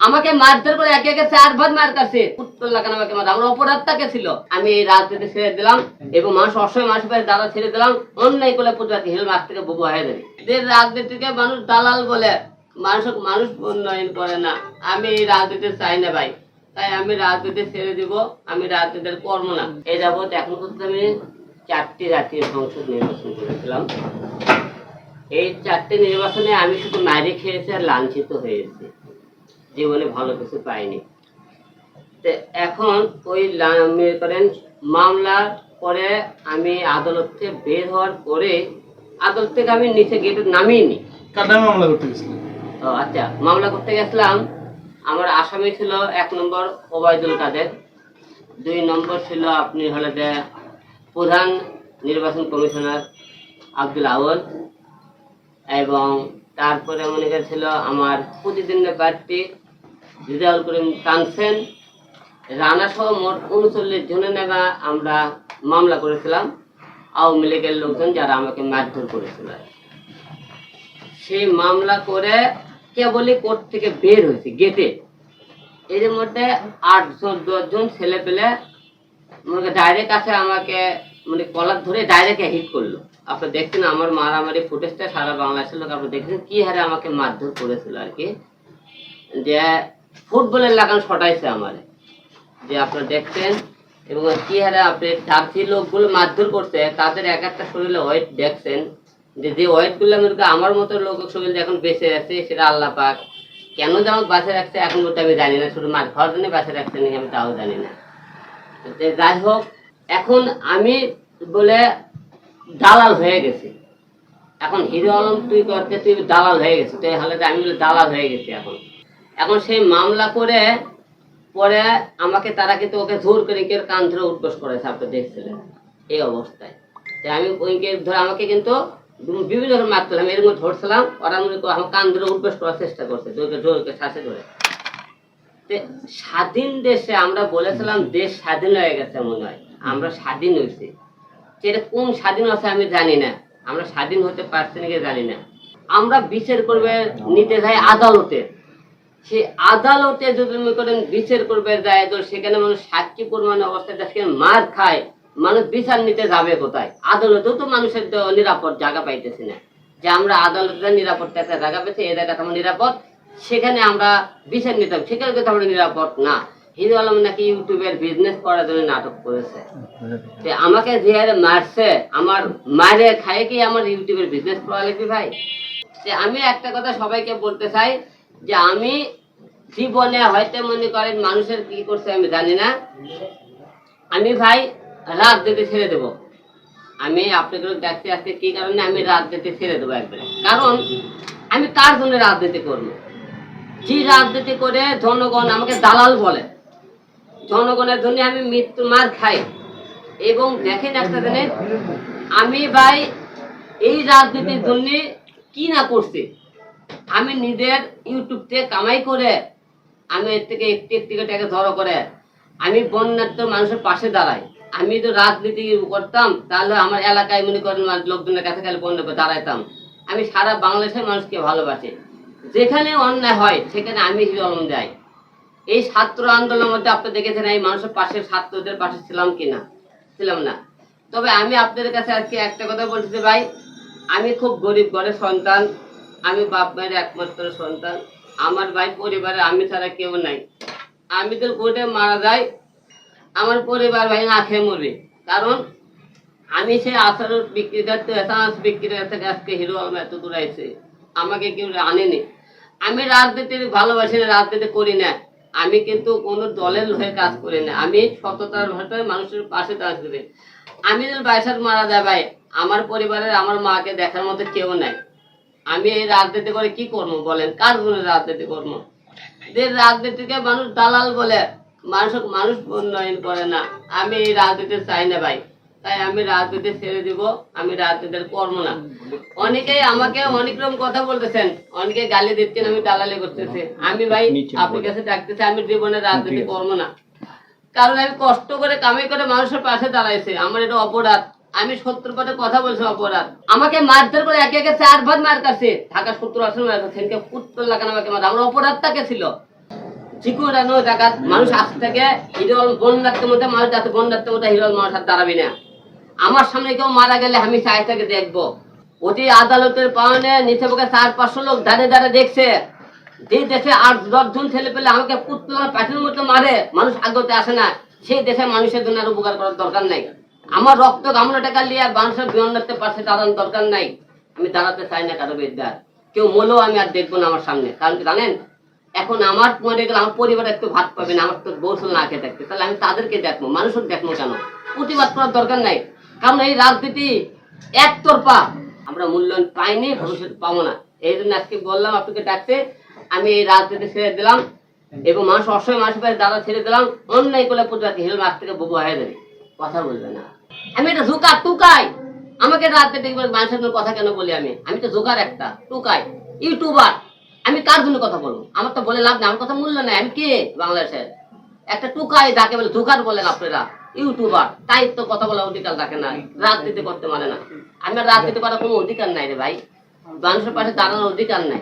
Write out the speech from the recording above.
আমাকে মারধর করে একে একে 4 বার মার কাছে উত্তর লাগানো আমাকে মার। আমার অপরাধটা কে ছিল? আমি এই রাজনীতি ছেড়ে দিলাম এবং মানুষ অসহায় মানুষের পাশে দাঁড়া ছেড়ে দিলাম। অন্যায় করলে প্রতিবাদ হিল মাছ থেকে বুবু হয়ে যাবে। যে রাজনীতিকে মানুষ দালাল বলে মানুষ উন্নয়ন করে না। আমি এই রাজনীতি চাই না ভাই, তাই আমি রাজনীতি ছেড়ে দিব। আমি রাজনীতির কর্ম না। এই যাবৎ এখন পর্যন্ত আমি 4টি জাতীয় সংসদ নির্বাচন করেছিলাম। এই 4টি নির্বাচনে আমি শুধু মাইরে খেয়েছি আর লাঞ্ছিত হয়েছি, জীবনে ভালো কিছু পাইনি। তো এখন ওই মনে করেন মামলার পরে আমি আদালত থেকে বের হওয়ার পরে আদালত থেকে আমি নিচে গেটে নামিনি। কার নামে মামলা করতে গেছিলেন? ও আচ্ছা, মামলা করতে গেছিলাম। আমার আসামি ছিল 1 নম্বর ওবায়দুল কাদের, 2 নম্বর ছিল আপনি হলে যে প্রধান নির্বাচন কমিশনার আব্দুল আউয়াল, এবং তারপরে মনে করেছিল আমার প্রতিদিনের প্রার্থী রিজাউল করিম কানসেন, রানা সহ মোট 39 জনের নামে আমরা মামলা করেছিলাম। আওয়ামী লীগের লোকজন যারা আমাকে মারধর করেছিল, সেই মামলা করে কেবলই কোর্ট থেকে বের হয়েছে গেটে। এর মধ্যে 8-10 জন ছেলে পেলে ডাইরেক্ট আসে আমাকে মানে কলার ধরে ডাইরেক্ট হিট করলো। আপনি দেখছেন আমার মারামারি ফুটেজটা সারা বাংলাদেশের লোক আপনি দেখছেন কি হারে আমাকে মারধর করেছিল আর কি, যে ফুটবলের লাগান ছটাইছে আমার, যে আপনারা দেখছেন। এবং কি হারে আপনি তার যে লোকগুলো মারধর করছে তাদের এক একটা শরীরে ওয়েট দেখছেন, যে ওয়েটগুলো আমার মতো লোক শরীরে এখন বেঁচে আছে সেটা আল্লাহ পাক কেন যেমন বাঁচে রাখছে এখন বলতে আমি জানি না, শুধু মার খাওয়ার জন্য বাঁচে রাখছে নাকি আমি তাও জানি না। যাই হোক, এখন আমি বলে দালাল হয়ে গেছি। এখন হিরো আলম তুই করতে তুই দালাল হয়ে গেছিস, তুই হলে আমি বলে দালাল হয়ে গেছি। এখন সেই মামলা করে পরে আমাকে তারা কিন্তু ওকে জোর করে কেউ কান ধরে উদ্বোস করেছে, আপনি দেখছিলেন এই অবস্থায়। আমি ওইকে ধরে আমাকে কিন্তু বিভিন্ন রকম মারছিলাম, এর মধ্যে ধরছিলাম, ওরা মনে করে আমার কান ধরে উদ্বোস করার চেষ্টা করছে, জোরকে শ্বাসে ধরে। স্বাধীন দেশে আমরা বলেছিলাম দেশ স্বাধীন হয়ে গেছে, মনে হয় আমরা স্বাধীন হয়েছি। সেটা কোন স্বাধীন আছে আমি জানি না, আমরা স্বাধীন হতে পারছি নাকি জানি না। আমরা বিচার করবে নিতে যাই আদালতে, সে আদালতে যদি মনে করেন বিচার করবে যায় তো সেখানে মানুষ সাক্ষী প্রমাণ অবস্থায় সেখানে মার খায়, মানুষ বিচার নিতে যাবে কোথায়? আদালতেও তো মানুষের নিরাপদ জায়গা পাইতেছি না, যে আমরা আদালতে নিরাপদ একটা জায়গা পেয়েছি, এই জায়গাটা আমার নিরাপদ, সেখানে আমরা বিচার নিতে হবে, সেখানে কিন্তু আমরা নিরাপদ না। হিরো আলম নাকি ইউটিউবের বিজনেস করার জন্য নাটক করেছে, আমাকে যে হারে মারছে, আমার মারে খায় কি আমার ইউটিউবের বিজনেস করা লাগবে ভাই? আমি একটা কথা সবাইকে বলতে চাই, যে আমি জীবনে হয়তো মনে করেন মানুষের কি করছে আমি জানি না, আমি ভাই রাজনীতি ছেড়ে দেবো। আমি আপনাকে দেখতে আসতে কি কারণে আমি রাজনীতি ছেড়ে দেবো একবারে, কারণ আমি কার জন্য রাজনীতি করবো? যে রাজনীতি করে জনগণ আমাকে দালাল বলে, জনগণের জন্য আমি মৃত্যু মার খাই। এবং দেখেন একটা জিনিস, আমি ভাই এই রাজনীতির জন্য কি না করছি, আমি নিজের ইউটিউব থেকে কামাই করে আমি এর থেকে একটি টাকা জড়ো করে আমি বন্যার্থ মানুষের পাশে দাঁড়াই। আমি তো রাজনীতি করতাম তাহলে আমার এলাকায় মনে করেন লোকজনের কাছে গেলে বন্যা দাঁড়াইতাম। আমি সারা বাংলাদেশের মানুষকে ভালোবাসি, যেখানে অন্যায় হয় সেখানে আমি হিরো আলম যাই। এই ছাত্র আন্দোলনের মধ্যে আপনি দেখেছেন এই মানুষের পাশে, ছাত্রদের পাশে ছিলাম কিনা? ছিলাম না। তবে আমি আপনাদের কাছে আজকে একটা কথা বলছি ভাই, আমি খুব গরিব ঘরের সন্তান, আমি বাপ মায়ের একমাত্র সন্তান, আমার ভাই পরিবারে আমি ছাড়া কেউ নাই। আমি তো কোর্টে মারা যাই, আমার পরিবার ভাই না খেয়ে মরবে, কারণ আমি সে আচার বিক্রি করতে বিক্রি থেকে আজকে হিরো আলম এত দূর আইছে, আমাকে কেউ আনেনি। আমি রাজনীতির ভালোবাসি না, রাজনীতি করি না, আমি কিন্তু কোনো দলের হয়ে কাজ করি না, আমি সততার ভাষায় মানুষের পাশে কাজ করি। আমি যদি বাইসার মারা যায় ভাই, আমার পরিবারের আমার মাকে দেখার মতো কেউ নাই। আমি এই রাজনীতি করে কি করবো বলেন? কার জন্য রাজনীতি করবো? যে রাজনীতিকে মানুষ দালাল বলে মানুষ উন্নয়ন করে না। আমি এই রাজনীতি চাই না ভাই, তাই আমি রাজনীতি ছেড়ে দিব। আমি রাজনীতির করবো না। অনেকেই আমাকে অনেক রকম কথা বলতেছেন, অনেকে গালি দিচ্ছেন, আমি দালালি করতেছি। আমি ভাই আপনার কাছে ডাকতেছি, আমি জীবনে রাজনীতি করবো না, কারণ আমি কষ্ট করে কামাই করে মানুষের পাশে দাঁড়াইছি। আমার এটা অপরাধ, আমি 70 পথে কথা বলছি অপরাধ। আমাকে মারধর করে একে একে 4 বার মার কাছে ঢাকা 70 আসন মার কাছে, উত্তর লাগানো আমাকে মার। আমার অপরাধটা কে ছিল? চিকুরানো জায়গা মানুষ আজ থেকে হিরোল বন্যার্থের মধ্যে মানুষ যাতে বন্যার্থের মধ্যে হিরোল মানুষ আর দাঁড়াবি না। আমার সামনে কেউ মারা গেলে আমি চাই থেকে দেখবো। অতি আদালতের পাওনে নিচে পক্ষে 400-500 লোক দাঁড়িয়ে দাঁড়িয়ে দেখছে। যে দেশে 8-10 জন ছেলে পেলে আমাকে পুতলার পাটির মধ্যে মারে, মানুষ আগতে আসে না, সেই দেশে মানুষের জন্য আর উপকার করার দরকার নাই। আমার রক্ত গামলা টাকা নিয়ে মানুষের বন্যার্থের পাশে দাঁড়ানোর দরকার নাই। আমি দাঁড়াতে চাই না কারো বিদ্যার। কেউ মলেও আমি আর দেখবো না আমার সামনে। কারণ কি জানেন, এখন আমার মরে গেলে আমার পরিবার একটু ভাত পাবে না, আমার তো বৌসল না খেয়ে থাকতে, তাহলে আমি তাদেরকে দেখবো, মানুষের দেখবো কেন? প্রতিবাদ করার দরকার নাই। কারণ এই রাজনীতি একতরফা, আমরা মূল্যায়ন পাইনি, ভবিষ্যতে পাবো না। এই জন্য আজকে বললাম আপনাকে ডাকতে, আমি এই রাজনীতি ছেড়ে দিলাম এবং মানুষ অসহায় মানুষের পাশে দাদা ছেড়ে দিলাম। অন্যায় করলে প্রতিবাদ হিল মাছ থেকে ববু হয়ে যাবে, কথা বলবে না। আমি এটা ঝুঁকা টুকাই, আমাকে রাজনীতি মানুষের জন্য কথা কেন বলি? আমি তো জোকার একটা টুকাই ইউটিউবার। আমি কার জন্য কথা বলবো? আমার তো বলে লাভ নেই, আমার কথা মূল্য নেই। আমি কে? বাংলাদেশের একটা টুকাই, যাকে বলে জোকার বলেন আপনারা, ইউটিউবার। তাই তো কথা বলার অধিকার রাখে না, রাজনীতি করতে মানে না। আমার রাজনীতি করার কোনো অধিকার নাই রে ভাই, মানুষের পাশে দাঁড়ানোর অধিকার নাই।